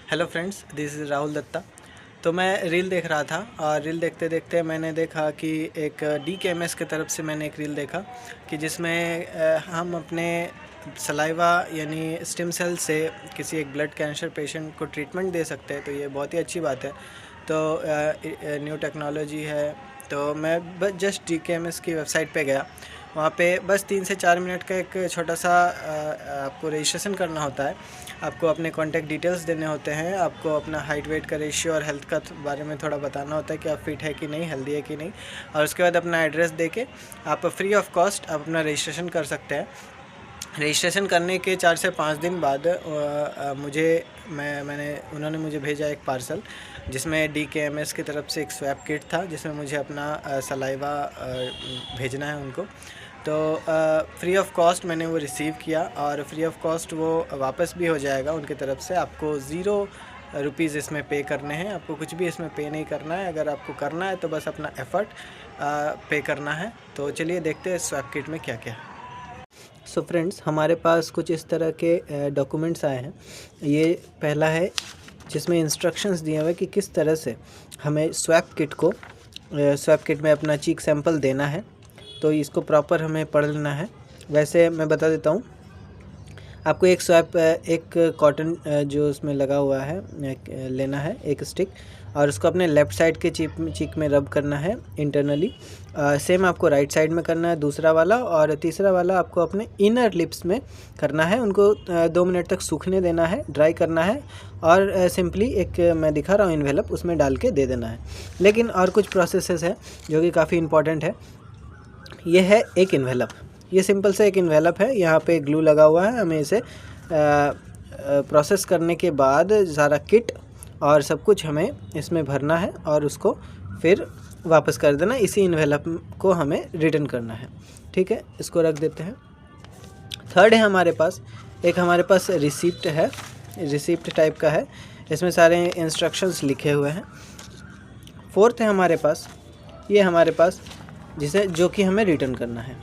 Hello friends, this is Rahul Dutta. तो मैं reel देख रहा था और रील देखते देखते मैंने देखा कि एक DKMS की तरफ से मैंने एक रील देखा कि जिसमें हम अपने सलाइवा यानी स्टेम सेल से किसी एक ब्लड कैंसर पेशेंट को ट्रीटमेंट दे सकते हैं। तो ये बहुत ही अच्छी बात है। तो न्यू टेक्नोलॉजी है। तो मैं बस जस्ट DKMS की वेबसाइट पे गया। वहाँ पे बस 3 से 4 मिनट का एक छोटा सा आपको रजिस्ट्रेशन करना होता है। आपको अपने कॉन्टैक्ट डिटेल्स देने होते हैं। आपको अपना हाइट वेट का रेशियो और हेल्थ का बारे में थोड़ा बताना होता है कि आप फिट है कि नहीं, हेल्दी है कि नहीं। और उसके बाद अपना एड्रेस देके आप फ्री ऑफ कॉस्ट आप अपना रजिस्ट्रेशन कर सकते हैं। रजिस्ट्रेशन करने के 4 से 5 दिन बाद उन्होंने मुझे भेजा एक पार्सल जिसमें DKMS की तरफ से एक स्वैप किट था, जिसमें मुझे अपना सलाइवा भेजना है उनको। तो फ्री ऑफ कॉस्ट मैंने वो रिसीव किया और फ्री ऑफ कॉस्ट वो वापस भी हो जाएगा उनकी तरफ से। आपको ₹0 इसमें पे करने हैं। आपको कुछ भी इसमें पे नहीं करना है। अगर आपको करना है तो बस अपना एफ़र्ट पे करना है। तो चलिए देखते हैं स्वैप किट में क्या क्या है। सो फ्रेंड्स, हमारे पास कुछ इस तरह के डॉक्यूमेंट्स आए हैं। ये पहला है जिसमें इंस्ट्रक्शंस दिए हुए कि किस तरह से हमें स्वैप किट में अपना चीक सैंपल देना है। तो इसको प्रॉपर हमें पढ़ लेना है। वैसे मैं बता देता हूँ, आपको एक कॉटन जो उसमें लगा हुआ है लेना है, एक स्टिक, और उसको अपने लेफ़्ट साइड के चीक में रब करना है इंटरनली। सेम आपको राइट साइड में करना है दूसरा वाला, और तीसरा वाला आपको अपने इनर लिप्स में करना है। उनको 2 मिनट तक सूखने देना है, ड्राई करना है, और सिंपली एक मैं दिखा रहा हूँ इन्वेलप, उसमें डाल के दे देना है। लेकिन और कुछ प्रोसेसेस है जो कि काफ़ी इंपॉर्टेंट है। ये है एक इन्वेलप, ये सिंपल से एक इन्वेलप है। यहाँ पे ग्लू लगा हुआ है। हमें इसे प्रोसेस करने के बाद सारा किट और सब कुछ हमें इसमें भरना है और उसको फिर वापस कर देना। इसी इन्वेलप को हमें रिटर्न करना है। ठीक है, इसको रख देते हैं। थर्ड है हमारे पास रिसिप्ट है, रिसिप्ट टाइप का है। इसमें सारे इंस्ट्रक्शंस लिखे हुए हैं। फोर्थ है हमारे पास जो कि हमें रिटर्न करना है।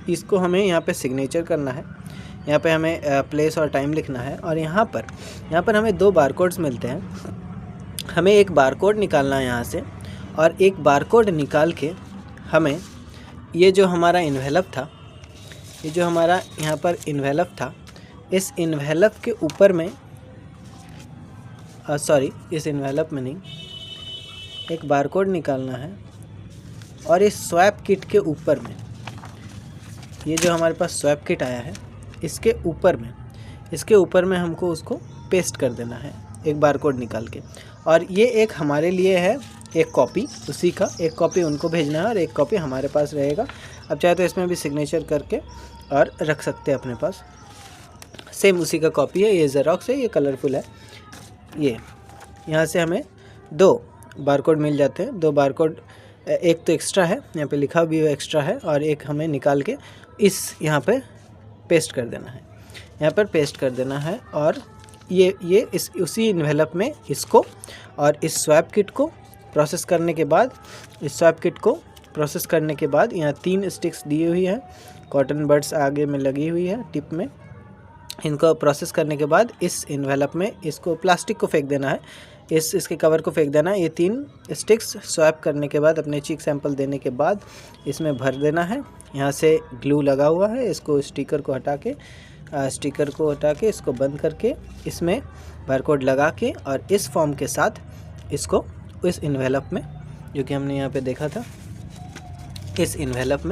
इसको हमें यहाँ पे सिग्नेचर करना है। यहाँ पे हमें प्लेस और टाइम लिखना है। और यहाँ पर हमें 2 बारकोड्स मिलते हैं। हमें एक बारकोड निकालना है यहाँ से, और एक बारकोड निकाल के हमें ये जो हमारा इन्वेलप था, ये जो हमारा यहाँ पर इन्वेलप था, इस इन्वेलप के ऊपर में इस इन्वेलप में नहीं, एक बारकोड निकालना है। और इस स्वैप किट के ऊपर में, ये जो हमारे पास स्वैप किट आया है, इसके ऊपर में हमको उसको पेस्ट कर देना है एक बारकोड निकाल के। और ये एक हमारे लिए है, एक कॉपी उसी का, एक कॉपी उनको भेजना है और एक कॉपी हमारे पास रहेगा। अब चाहे तो इसमें भी सिग्नेचर करके और रख सकते हैं अपने पास। सेम उसी का कॉपी है। ये ज़ेरॉक्स है, ये कलरफुल है। ये यहाँ से हमें 2 बारकोड मिल जाते हैं। 2 बारकोड, एक तो एक्स्ट्रा है, यहाँ पे लिखा भी एक्स्ट्रा है, और एक हमें निकाल के यहाँ पे पेस्ट कर देना है। यहाँ पर पेस्ट कर देना है। और ये उसी इन्वेलप में इसको और इस स्वैप किट को प्रोसेस करने के बाद, यहाँ 3 स्टिक्स दी हुई है, कॉटन बड्स आगे में लगी हुई है टिप में। इनको प्रोसेस करने के बाद इस इन्वेलप में इसको प्लास्टिक को फेंक देना है, इसके कवर को फेंक देना है। ये 3 स्टिक्स स्वैप करने के बाद, अपने चीक सैंपल देने के बाद इसमें भर देना है। यहाँ से ग्लू लगा हुआ है, इसको स्टिकर को हटा के इसको बंद करके इसमें बारकोड लगा के, और इस फॉर्म के साथ इसको इस इन्वेलप में, जो कि हमने यहाँ पे देखा था, इस इन्वेलप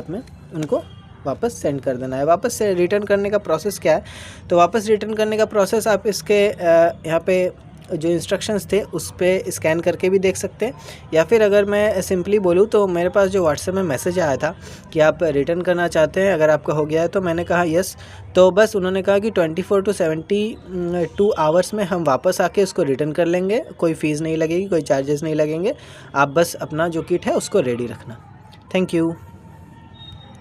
में उनको वापस सेंड कर देना है। वापस से रिटर्न करने का प्रोसेस क्या है? तो वापस रिटर्न करने का प्रोसेस आप इसके यहाँ पे जो इंस्ट्रक्शंस थे उस पे स्कैन करके भी देख सकते हैं। या फिर अगर मैं सिंपली बोलूँ तो मेरे पास जो व्हाट्सएप में मैसेज आया था कि आप रिटर्न करना चाहते हैं, अगर आपका हो गया है, तो मैंने कहा यस। तो बस उन्होंने कहा कि 24 to 72 आवर्स में हम वापस आके उसको रिटर्न कर लेंगे। कोई फ़ीस नहीं लगेगी, कोई चार्जेस नहीं लगेंगे। आप बस अपना जो किट है उसको रेडी रखना। Thank you.